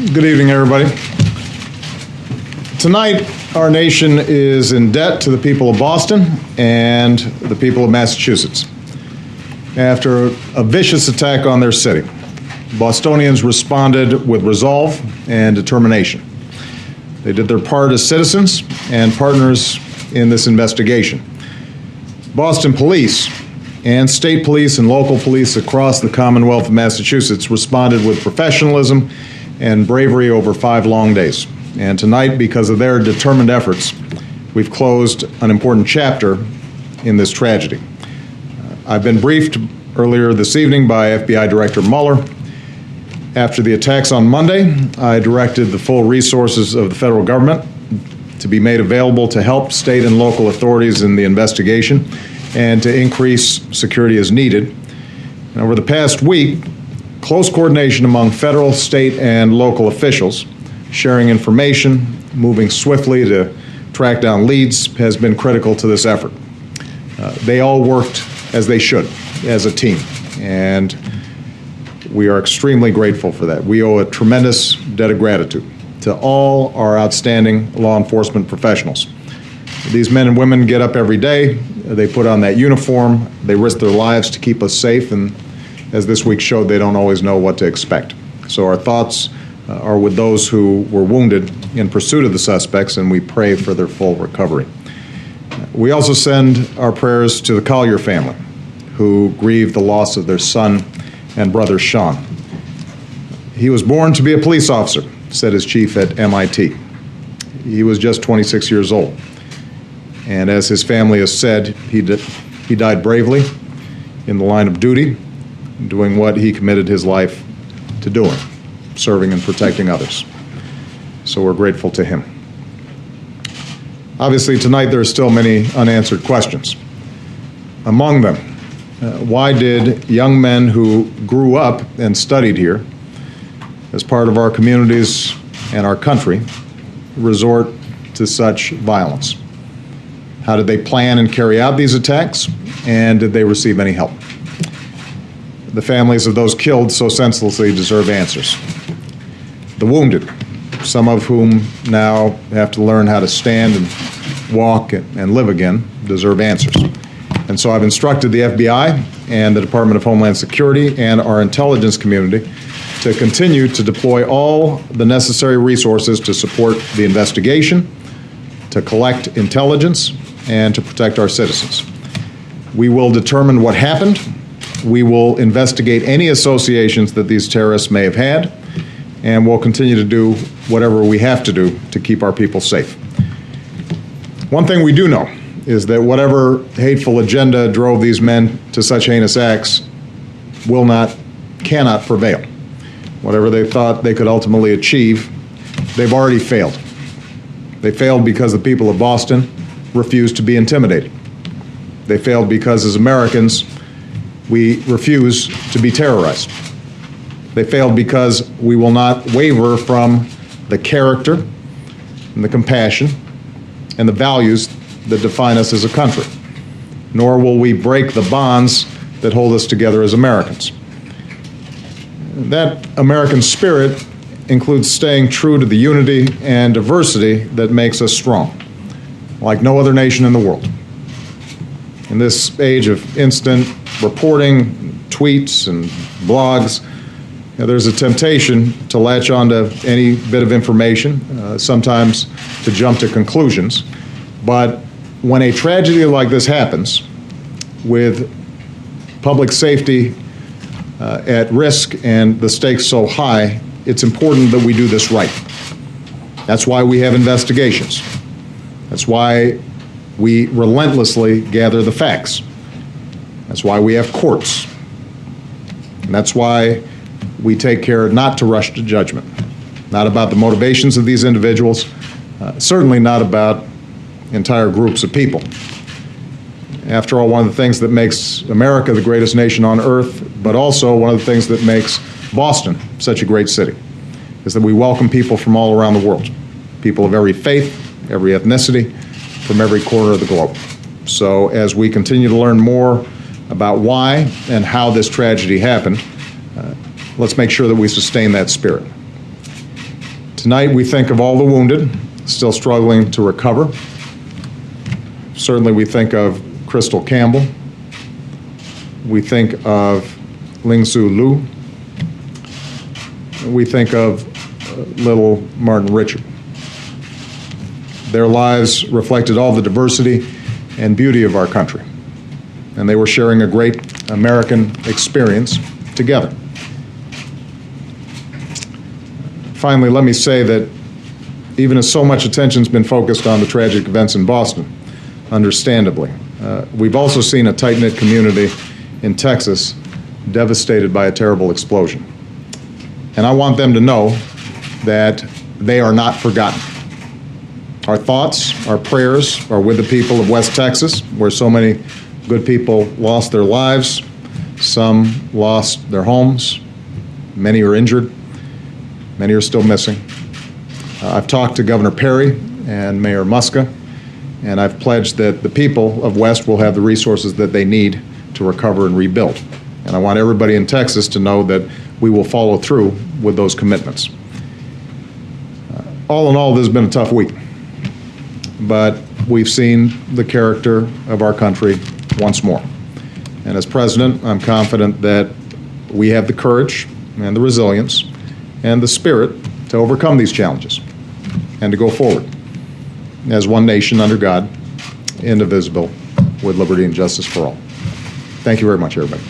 Good evening, everybody. Tonight, our nation is in debt to the people of Boston and the people of Massachusetts. After a vicious attack on their city, Bostonians responded with resolve and determination. They did their part as citizens and partners in this investigation. Boston police and state police and local police across the Commonwealth of Massachusetts responded with professionalism and bravery over 5 long days. And tonight, because of their determined efforts, we've closed an important chapter in this tragedy. I've been briefed earlier this evening by FBI Director Mueller. After the attacks on Monday, I directed the full resources of the federal government to be made available to help state and local authorities in the investigation and to increase security as needed. And over the past week, close coordination among federal, state, and local officials, sharing information, moving swiftly to track down leads, has been critical to this effort. They all worked as they should, as a team, and we are extremely grateful for that. We owe a tremendous debt of gratitude to all our outstanding law enforcement professionals. These men and women get up every day, they put on that uniform, they risk their lives to keep us safe, and as this week showed, they don't always know what to expect. So our thoughts are with those who were wounded in pursuit of the suspects, and we pray for their full recovery. We also send our prayers to the Collier family, who grieved the loss of their son and brother Sean. He was born to be a police officer, said his chief at MIT. He was just 26 years old. And as his family has said, he died bravely in the line of duty, doing what he committed his life to doing, serving and protecting others. So we're grateful to him. Obviously, tonight there are still many unanswered questions. Among them, why did young men who grew up and studied here as part of our communities and our country resort to such violence? How did they plan and carry out these attacks, and did they receive any help? The families of those killed so senselessly deserve answers. The wounded, some of whom now have to learn how to stand and walk and live again, deserve answers. And so I've instructed the FBI and the Department of Homeland Security and our intelligence community to continue to deploy all the necessary resources to support the investigation, to collect intelligence, and to protect our citizens. We will determine what happened. We will investigate any associations that these terrorists may have had, and we'll continue to do whatever we have to do to keep our people safe. One thing we do know is that whatever hateful agenda drove these men to such heinous acts cannot prevail. Whatever they thought they could ultimately achieve, they've already failed. They failed because the people of Boston refused to be intimidated. They failed because, as Americans, we refuse to be terrorized. They failed because we will not waver from the character and the compassion and the values that define us as a country, nor will we break the bonds that hold us together as Americans. That American spirit includes staying true to the unity and diversity that makes us strong, like no other nation in the world. In this age of instant reporting, tweets, and blogs, there's a temptation to latch onto any bit of information, sometimes to jump to conclusions. But when a tragedy like this happens, with public safety at risk and the stakes so high, it's important that we do this right. That's why we have investigations. That's why we relentlessly gather the facts. That's why we have courts. And that's why we take care not to rush to judgment. Not about the motivations of these individuals, certainly not about entire groups of people. After all, one of the things that makes America the greatest nation on earth, but also one of the things that makes Boston such a great city, is that we welcome people from all around the world. People of every faith, every ethnicity, from every corner of the globe. So as we continue to learn more about why and how this tragedy happened, let's make sure that we sustain that spirit. Tonight, we think of all the wounded still struggling to recover. Certainly, we think of Crystal Campbell. We think of Lingsu Liu. We think of little Martin Richard. Their lives reflected all the diversity and beauty of our country, and they were sharing a great American experience together. Finally, let me say that even as so much attention's been focused on the tragic events in Boston, understandably, we've also seen a tight-knit community in Texas devastated by a terrible explosion. And I want them to know that they are not forgotten. Our thoughts, our prayers are with the people of West Texas, where so many good people lost their lives. Some lost their homes. Many are injured. Many are still missing. I've talked to Governor Perry and Mayor Muska, and I've pledged that the people of West will have the resources that they need to recover and rebuild. And I want everybody in Texas to know that we will follow through with those commitments. All in all, this has been a tough week, but we've seen the character of our country once more. And as president, I'm confident that we have the courage and the resilience and the spirit to overcome these challenges and to go forward as one nation under God, indivisible, with liberty and justice for all. Thank you very much, everybody.